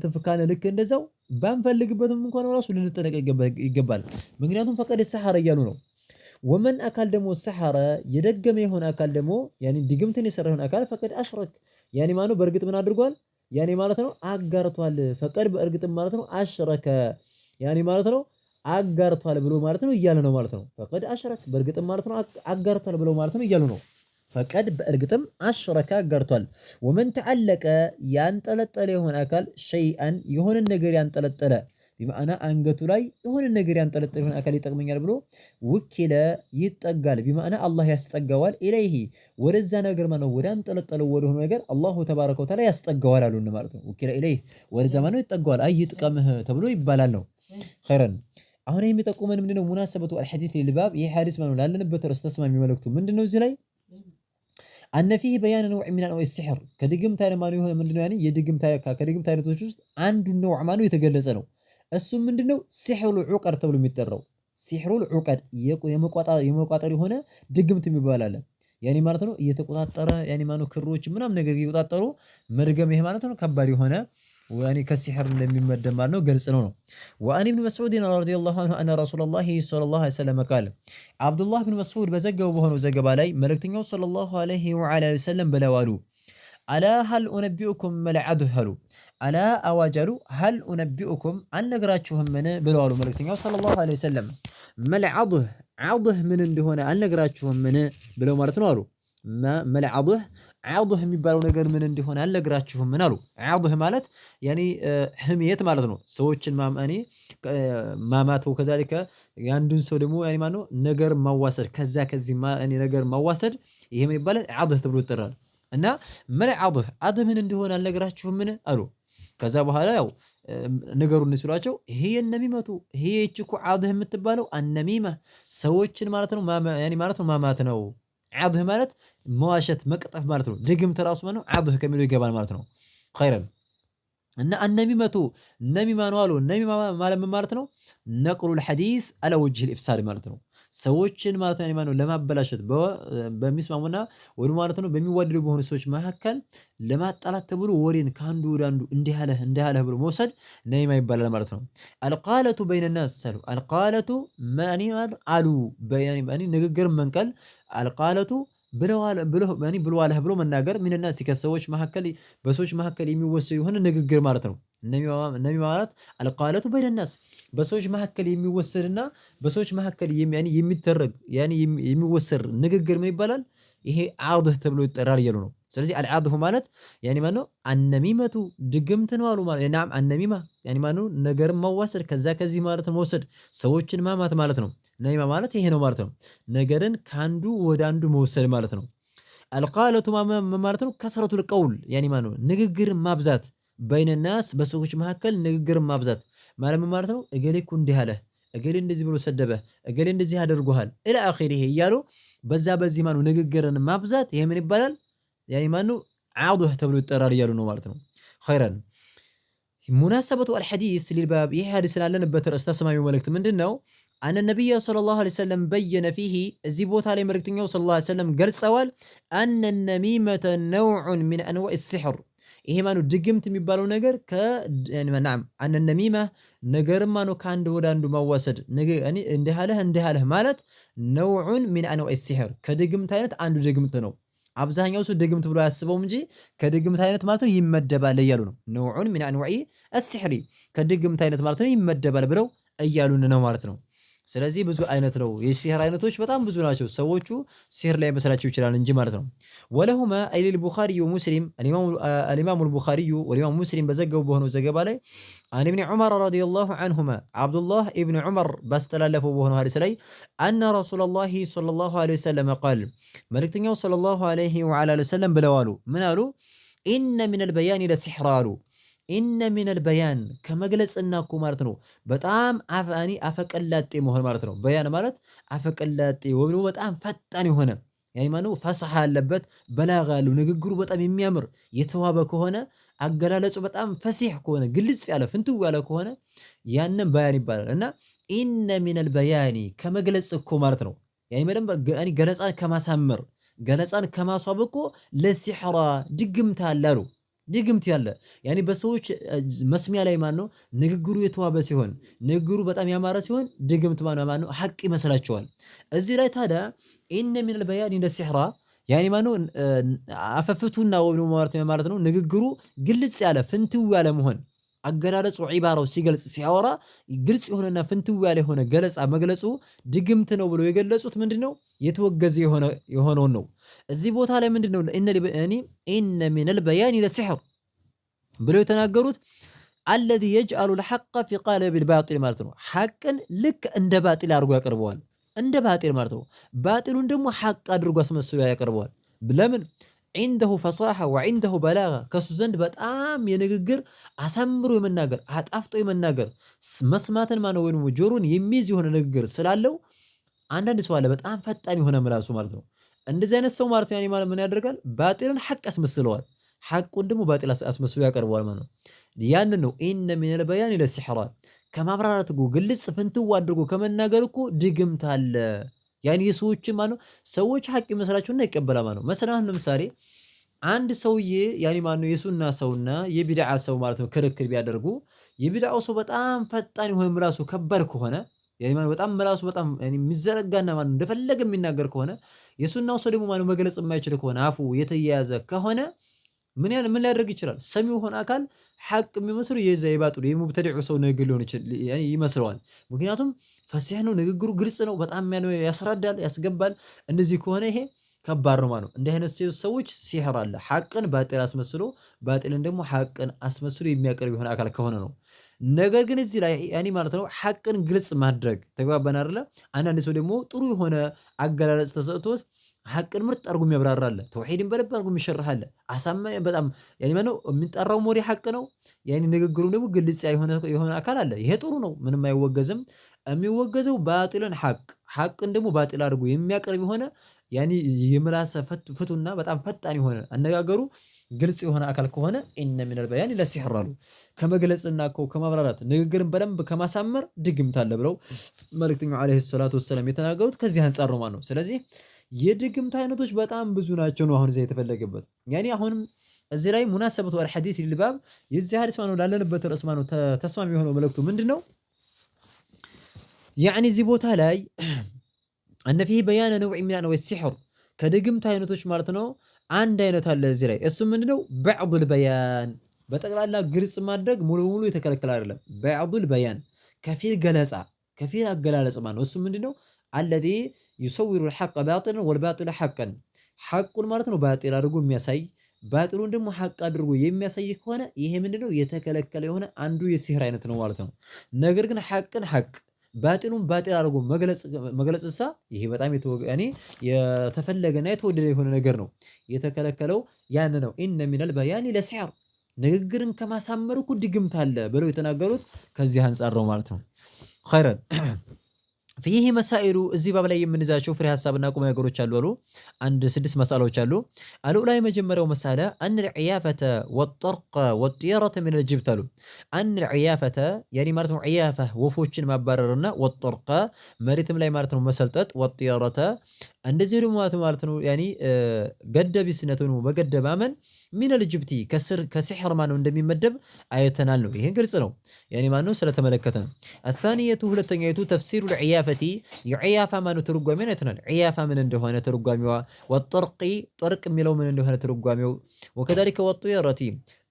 ትፍ ካለ ልክ እንደዛው ባንፈልግበትም እንኳን ራሱ ልንጠነቀቅ ይገባል ምክንያቱም ፈቀድ ሰሐር እያሉ ነው ወመን አካል ደግሞ ሰሐረ የደገመ የሆነ አካል ደግሞ يعني ድግምትን የሰራ የሆነ አካል ፈቀድ አሽረክ يعني ማነው በእርግጥ ምን አድርጓል يعني ማለት ነው አጋርቷል ፈቀድ በእርግጥም ማለት ነው አሽረከ يعني ማለት ነው አጋርቷል ብሎ ማለት ነው እያለ ነው ማለት ነው ፈቀድ አሽረክ በእርግጥም ማለት ነው አጋርቷል ብሎ ማለት ነው እያሉ ነው ፈቀድ በእርግጥም አሽረከ አጋርቷል ወመን ተዓለቀ ያንጠለጠለ የሆነ አካል شيئا የሆነ ነገር ያንጠለጠለ بمعنى አንገቱ ላይ የሆነ ነገር ያንጠለጠለ የሆነ አካል ይጠቅመኛል ብሎ ወኪለ ይጠጋል بمعنى አላህ ያስጠጋዋል ኢለይሂ ወደዛ ነገር ማነው ወደ አንጠለጠለው ወደ ሆነ ነገር አላሁ ተባረከ ወተዓላ ያስጠጋዋል አሉን ማለት ነው ወኪለ ኢለይሂ ወደዛ ማነው ይጠጋዋል አይጥቀምህ ተብሎ ይባላል ነው ኸይረን አሁን የሚጠቁመን ምንድነው ሙናሰበቱ الحديث للباب ይሄ ሐዲስ ማነው ላለንበት ርዕስ ተስማሚ መልእክቱ ምንድነው እዚህ ላይ أن فيه بيان نوع من أنواع السحر كدقمت أنا ما نوع من يعني يدقمت كدقمت أنا توجس عنده النوع ما نوع يتجلس أنو السم من دنو سحر العقد تبلو مترو سحر العقد يمقاطر هنا دقمت مبالالا يعني معناته يتقاطر يعني ما نو كروش منام نجر يقاطروا مرجم هي معناته كباري هنا ويعني كالسحر لم يمد معناه قال سنونه وأن ابن مسعود رضي الله عنه أن رسول الله صلى الله عليه وسلم قال عبد الله بن مسعود بزق وبهن وزق بالي ملكتني صلى الله عليه وعلى وسلم بلوالو ألا هل أنبئكم ملعده هلو ألا أواجلوا هل أنبئكم أن نقراتشهم من بلوالو ملكتني صلى الله عليه وسلم ملعضه من هنا أن نقراتشهم من بلو مرتنارو ملعضه عضه የሚባለው ነገር ምን እንደሆነ አልነግራችሁም ምን አሉ عضه ማለት يعني ህሚየት ማለት ነው ሰዎችን ማማት ወከዛሊከ ያንዱን ሰው ደግሞ يعني ማነው ነገር ማዋሰድ ከዚህ ነገር ማዋሰድ ይሄ ምን ይባላል عضه ተብሎ ይጠራል እና ملعضه عضه ምን እንደሆነ አልነግራችሁም ምን አሉ ከዛ በኋላ ያው ነገሩን ሲሏቸው ይሄ የነሚመቱ ይሄ እቺኩ عضه የምትባለው አነሚማ ሰዎችን ማለት ነው يعني ማለት ነው ማማት ነው عضه ማለት መዋሸት መቅጠፍ ማለት ነው ድግምት ራሱ ማለት ነው عضه ከሚለው ይገባል ማለት ነው خيرا እና النميمة نميمة ነው አሉ ነሚማ ማለት ነው نقل الحديث على وجه الافساد ማለት ነው ሰዎችን ማለት ነው ማለት ነው ለማበላሸት በሚስማሙና ወደ ማለት ነው በሚዋደዱ በሆኑ ሰዎች መካከል ለማጣላት ተብሎ ወሬን ካንዱ ወደ አንዱ እንዲያለህ ብሎ መውሰድ ነይማ ይባላል ማለት ነው القالة بين الناس سلو القالة معني አሉ በያኒ ንግግር መንቀል القالة ብለዋለህ ብሎ መናገር ምን الناس ከሰዎች መካከል በሰዎች መካከል የሚወሰው የሆነ ንግግር ማለት ነው ነሚ ማለት القالة بين الناس በሰዎች መካከል የሚወሰድና በሰዎች መካከል የሚተረግ يعني የሚወሰር ንግግር ምን ይባላል ይሄ عضه ተብሎ ይጠራል ይሉ ነው ስለዚህ አልዓድሁ ማለት ያኒ ማነው አነሚመቱ ድግምት ነው አሉ ማለት ናም አነሚማ ያኒ ማነው ነገር ማዋሰድ ከዛ ከዚህ ማለት መውሰድ ሰዎችን ማማት ማለት ነው። ነሚማ ማለት ይሄ ነው ማለት ነው። ነገርን ካንዱ ወደ አንዱ መውሰድ ማለት ነው። አልቃለቱ ማለት ነው ከስረቱል ቀውል ያኒ ማነው ንግግር ማብዛት በይነ ናስ በሰዎች መካከል ንግግር ማብዛት ማለት ነው። እገሌ እኮ እንዲህ አለ፣ እገሌ እንደዚህ ብሎ ሰደበ፣ እገሌ እንደዚህ አድርጎሃል ኢላ አኺሪሂ እያሉ በዛ በዚህ ማነው ንግግርን ማብዛት ይሄ ምን ይባላል? ያኒ ማነው ዓዱህ ተብሎ ይጠራል እያሉ ነው ማለት ነው። ኸይረን ሙናሰበቱ አልሐዲስ ሊልባብ ይሄ ሐዲስ ስላለንበት ርዕስ ተስማሚው መልእክት ምንድነው? አነ ነቢይ ሰለላሁ ዐለይሂ ወሰለም በየነ ፊሂ እዚህ ቦታ ላይ መልእክተኛው ሰለላሁ ዐለይሂ ወሰለም ገልጸዋል። አነ ነሚመተ ነውዑን ሚን አንዋዕ ሲሕር ይሄ ማነው ድግምት የሚባለው ነገር ናም አነ ነሚማ ነገርማ ነው ከአንድ ወደ አንዱ ማዋሰድ እንዲህ አለህ ማለት ነውዑን ሚን አንዋዕ ሲሕር ከድግምት አይነት አንዱ ድግምት ነው። አብዛኛው ሰው ድግምት ብሎ ያስበው እንጂ ከድግምት አይነት ማለት ነው ይመደባል እያሉ ነው። ነውዑን ሚን አንዋዕ ሲሕሪ ከድግምት አይነት ማለት ነው ይመደባል ብለው እያሉን ነው ማለት ነው። ስለዚህ ብዙ አይነት ነው የሲህር አይነቶች በጣም ብዙ ናቸው። ሰዎቹ ሲህር ላይ መስላቸው ይችላል እንጂ ማለት ነው። ወለሁማ አይል ቡኻሪ ወሙስሊም አልኢማሙ አልቡኻሪ ወልኢማሙ ሙስሊም በዘገቡ በሆነው ዘገባ ላይ አን ኢብኑ ዑመር ረዲየላሁ ዐንሁማ አብዱላህ ኢብኑ ዑመር ባስተላለፈው በሆነው ሐዲስ ላይ አነ ረሱለላሂ ሰለላሁ ዐለይሂ ወሰለም ቃል መልእክተኛው ሰለላሁ ዐለይሂ ወሰለም ብለዋሉ ምን አሉ? ኢነ ሚነል በያኒ ለሲሕራ አሉ ኢነ ሚነል በያን ከመግለጽና እኮ ማለት ነው በጣም አፈቀላጤ መሆን ማለት ነው። በያን ማለት አፈቀላጤ ወይም ደግሞ በጣም ፈጣን የሆነ ያኒ ማነው ፈስሐ ያለበት በላጋ ያለው ንግግሩ በጣም የሚያምር የተዋበ ከሆነ አገላለጹ በጣም ፈሲሕ ከሆነ ግልጽ ያለ ፍንትው ያለ ከሆነ ያንን በያን ይባላል። እና ኢነ ሚነል በያኒ ከመግለጽ እኮ ማለት ነው ያኒ መደም ገለጻን ከማሳመር ገለጻን ከማስዋብ እኮ ለሲሕራ ድግምት አላሉ ድግምት ያለ ያኒ በሰዎች መስሚያ ላይ ማን ነው ንግግሩ የተዋበ ሲሆን ንግግሩ በጣም ያማረ ሲሆን ድግምት ማን ነው ሐቅ ይመስላቸዋል። እዚህ ላይ ታዲያ ኢነ ሚነል በያን እንደ ሲሕራ ያኒ ማን ነው አፈፍቱና ወይም ማለት ነው ንግግሩ ግልጽ ያለ ፍንትው ያለ መሆን አገላለጹ ዒባራው ሲገልጽ ሲያወራ ግልጽ የሆነና ፍንትው ያለ የሆነ ገለጻ መግለጹ ድግምት ነው ብሎ የገለጹት ምንድነው የተወገዘ የሆነውን ነው። እዚህ ቦታ ላይ ምንድነው ኢነ ሚነል በያኒ ለሲሕር ብለው የተናገሩት አለዚ የጅዐሉ ልሐቀ ፊ ቃለቢል ባጢል ማለት ነው። ሐቅን ልክ እንደ ባጢል አድርጎ ያቀርበዋል። እንደ ባጢል ማለት ነው። ባጢሉን ደግሞ ሐቅ አድርጎ አስመስሎ ያቀርበዋል። ለምን? ዒንደሁ ፈሳሐ ወዒንደሁ በላጋ ከሱ ዘንድ በጣም የንግግር አሳምሮ የመናገር አጣፍጦ የመናገር መስማትን ማነው ወይም ጆሮን የሚይዝ የሆነ ንግግር ስላለው አንዳንድ ሰው አለ በጣም ፈጣን የሆነ ምላሱ ማለት ነው። እንደዚህ አይነት ሰው ማለት ያኒ ማለት ምን ያደርጋል? ባጢልን ሐቅ አስመስለዋል፣ ሐቁን ደግሞ ባጢል አስመስሎ ያቀርበዋል ማለት ነው። ያንን ነው ኢነ ሚነል በያኒ ለሲሕራ ከማብራራት እኮ ግልጽ ፍንትው አድርጎ ከመናገር እኮ ድግምት አለ። ያኒ የሰዎች ማለት ነው ሰዎች ሐቅ ይመስላቸውና ይቀበላል ማለት ነው። መሰላህ ለምሳሌ አንድ ሰውዬ ያኒ ማለት ነው የሱና ሰውና የቢድዓ ሰው ማለት ነው ክርክር ቢያደርጉ የቢድዓው ሰው በጣም ፈጣን የሆነ ምላሱ ከባድ ከሆነ ያኒ ማለት በጣም ምላሱ በጣም ያኒ የሚዘረጋና ማለት እንደፈለገ የሚናገር ከሆነ የሱናው ሰው ደግሞ ማለት መግለጽ የማይችል ከሆነ አፉ የተያያዘ ከሆነ ምን ሊያደርግ ይችላል? ሰሚው ሆነ አካል ሐቅ የሚመስለው የዛ የባጥሉ የሙብተዲዑ ሰው ንግግር ሊሆን ይችላል ይመስለዋል። ምክንያቱም ፈሲሕ ነው ንግግሩ ግልጽ ነው በጣም ያስረዳል ያስገባል። እንደዚህ ከሆነ ይሄ ከባድ ነው ማለት ነው። እንዲህ አይነት ሰዎች ሲሕር አለ ሐቅን ባጢል አስመስሎ ባጢልን ደግሞ ሐቅን አስመስሎ የሚያቀርብ የሆነ አካል ከሆነ ነው። ነገር ግን እዚህ ላይ ያኒ ማለት ነው ሐቅን ግልጽ ማድረግ ተግባባን አይደለ? አንዳንድ ሰው ደግሞ ጥሩ የሆነ አገላለጽ ተሰጥቶት ሐቅን ምርጥ አድርጎ የሚያብራራለ ተውሂድን በደንብ አድርጎ የሚሸርሐለ አሳማኝ በጣም ያኒ ማለት ነው የሚጠራው ሞሪ ሐቅ ነው። ያኒ ንግግሩ ደግሞ ግልጽ የሆነ አካል አለ። ይሄ ጥሩ ነው ምንም አይወገዝም። የሚወገዘው ባጢልን ሐቅን ደግሞ ባጢል አድርጎ የሚያቀርብ የሆነ ያኒ የምላሰ ፍቱና በጣም ፈጣን የሆነ አነጋገሩ ግልጽ የሆነ አካል ከሆነ ኢነ ሚነል በያኒ ለሲሕር አሉ ከመግለጽና ከማብራራት ንግግርን በደንብ ከማሳመር ድግምት አለ ብለው መልእክተኛው ዓለይሂ ሰላቱ ወሰላም የተናገሩት ከዚህ አንፃር ነው ማለት ነው። ስለዚህ የድግምት አይነቶች በጣም ብዙ ናቸው ነው አሁን እዚህ የተፈለገበት። ያኒ አሁንም እዚህ ላይ ሙናሰበቱ አልሐዲስ ሊልባብ የዚህ ሐዲስ ማነው ላለንበት ርዕስ ማነው ተስማሚ የሆነው መልእክቱ ምንድነው? ያኒ እዚህ ቦታ ላይ እነ ፊህ በያነ ነውዕ ሚን አንዋዕ ሲሕር ከድግምት አይነቶች ማለት ነው አንድ አይነት አለ እዚህ ላይ እሱ ምንድነው? በዕዱል በያን በጠቅላላ ግልጽ ማድረግ ሙሉ ሙሉ የተከለከለ አይደለም። በዕዱል በያን ከፊል ገለጻ ከፊል አገላለጽ ማለት ነው። እሱ ምንድነው? አለዚ يصور الحق باطلا والباطل حقا ሐቁን ማለት ነው ባጢል አድርጎ የሚያሳይ ባጢሉን ደግሞ ሐቅ አድርጎ የሚያሳይ ከሆነ ይሄ ምንድነው የተከለከለ የሆነ አንዱ የሲህር አይነት ነው ማለት ነው። ነገር ግን ሐቅን ሐቅ ባጢሉን ባጢል አድርጎ መግለጽሳ ይሄ በጣም የተፈለገና የተወደደ የሆነ ነገር ነው። የተከለከለው ያን ነው። ኢነ ሚነል በያኒ ለሲሕር ንግግርን ከማሳመር እኮ ድግምት አለ ብለው የተናገሩት ከዚህ አንፃር ነው ማለት ነው። ኸይረን ፊህ መሳኢሉ እዚህ ባብ ላይ የምንይዛቸው ፍሬ ሐሳብና ቁም ነገሮች አሉ። አንድ 6 መሳላዎች አሉ። አልኡላ የመጀመሪያው መሳላ አን العيافة والطرق والطيرة من الجبت አሉ። አን العيافة ያኒ ማለት ነው عيافة ወፎችን ማባረርና والطرق መሬትም ላይ ማለት ነው መሰልጠጥ والطيرة እንደዚህ ደግሞ ማለት ነው ያኒ ገደቢስነቱን በገደብ አመን ሚነል ጅብቲ ከሲሕር ማነው እንደሚመደብ አይተናል ነው። ይሄን ግልጽ ነው ያኒ ማነው ስለተመለከተ ነው። አሳኒየቱ ሁለተኛይቱ ተፍሲሩል ዒያፈቲ የዒያፋ ማነው ትርጓሜውን አይተናል። ዒያፋ ምን እንደሆነ ትርጓሜዋ፣ ወጠርቂ ጠርቅ የሚለው ምን እንደሆነ ትርጓሜው፣ ወከዛሊከ ወጢየረቲ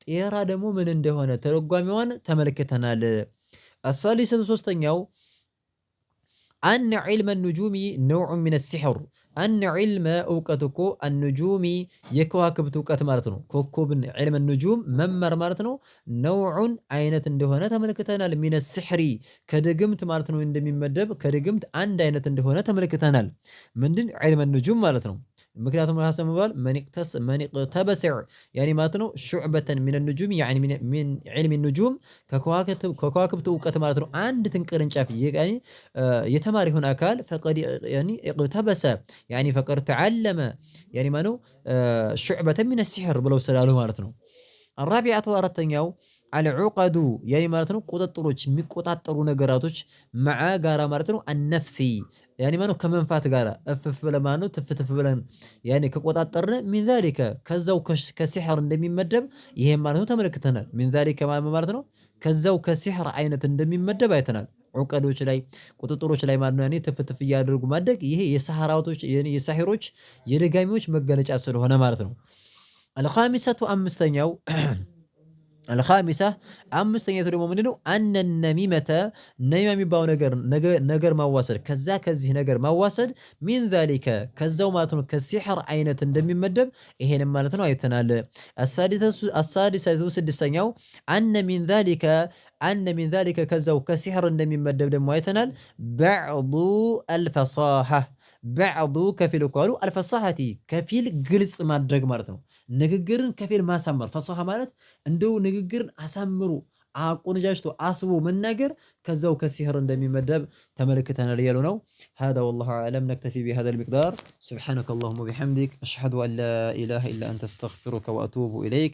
ጢየራ ደግሞ ምን እንደሆነ ትርጓሜዋን ተመልክተናል። አሳሊሰቱ ሶስተኛው አነ ዒልመ ኑጁሚ ነውዑን ሚነ ሲሕር አነ ዒልመ እውቀት እኮ አኑጁሚ የከዋክብት እውቀት ማለት ነው። ኮከብን ዒልመ ኑጁም መመር ማለት ነው። ነውዑን አይነት እንደሆነ ተመልክተናል። ሚነ ሲሕሪ ከድግምት ማለት ነው እንደሚመደብ ከድግምት አንድ አይነት እንደሆነ ተመልክተናል። ምንድን ዒልመ ኑጁም ማለት ነው። ምክንያቱም ሐሰን መባል መኒቅተበስዕ ያኒ ማለት ነው ሹዕበተን ሚን ኑጁም ያኒ ሚን ዒልሚ ኑጁም ከከዋክብት እውቀት ማለት ነው አንዲትን ቅርንጫፍ የተማረ ይሆን አካል ፈቀድ ያኒ እቅተበሰ ያኒ ፈቀድ ተዓለመ ያኒ ማለት ነው ሹዕበተን ሚን ሲሕር ብለው ስላሉ ማለት ነው። አራቢዓቱ አራተኛው አልዑቀዱ ያኒ ማለት ነው ቁጥጥሮች የሚቆጣጠሩ ነገራቶች መዓ ጋራ ማለት ነው አነፍሲ ያኒ ማለት ከመንፋት ጋር እፍፍ ብለን ማለት ነው ትፍትፍ ብለን ያኒ ከቆጣጠርን ሚን ዛሊከ ከዛው ከሲሕር እንደሚመደብ ይሄን ማለት ነው ተመልክተናል። ሚን ዛሊከ ማለት ነው ከዛው ከሲሕር አይነት እንደሚመደብ አይተናል። ዑቀዶች ላይ ቁጥጥሮች ላይ ማለት ነው ያኒ ትፍትፍ እያደረጉ ማድረግ ይሄ የሳህራቶች የሳሂሮች የደጋሚዎች መገለጫ ስለሆነ ማለት ነው። አልኻሚሰቱ አምስተኛው አልኻሚሳ አምስተኛው ደግሞ ምንድነው? አነ ነሚመተ ነሚማ የሚባለው ነገር ማዋሰድ ከዚህ ነገር ማዋሰድ ሚን ዛሊከ ከዛው ማለት ነው ከሲሕር አይነት እንደሚመደብ ይሄንም ማለት ነው አይተናል። አሳዲሰቱ ስድስተኛው አነ ሚን ዛሊከ ከዛው ከሲሕር እንደሚመደብ ደግሞ አይተናል። በዕዱ አልፈሳሐ በዕዱ ከፊል ቃሉ አልፈሳሐቲ ከፊል ግልጽ ማድረግ ማለት ነው። ንግግርን ከፊል ማሳመር ፈሳሐ ማለት እንደው ንግግርን አሳምሩ አቆነጃጅቶ አስቦ መናገር ከዛው ከሲሕር እንደሚመደብ ተመልክተናል ያሉ ነው። هذا والله أعلم نكتفي بهذا المقدار سبحانك اللهم وبحمدك أشهد أن لا إله إلا أنت أستغفرك وأتوب إليك.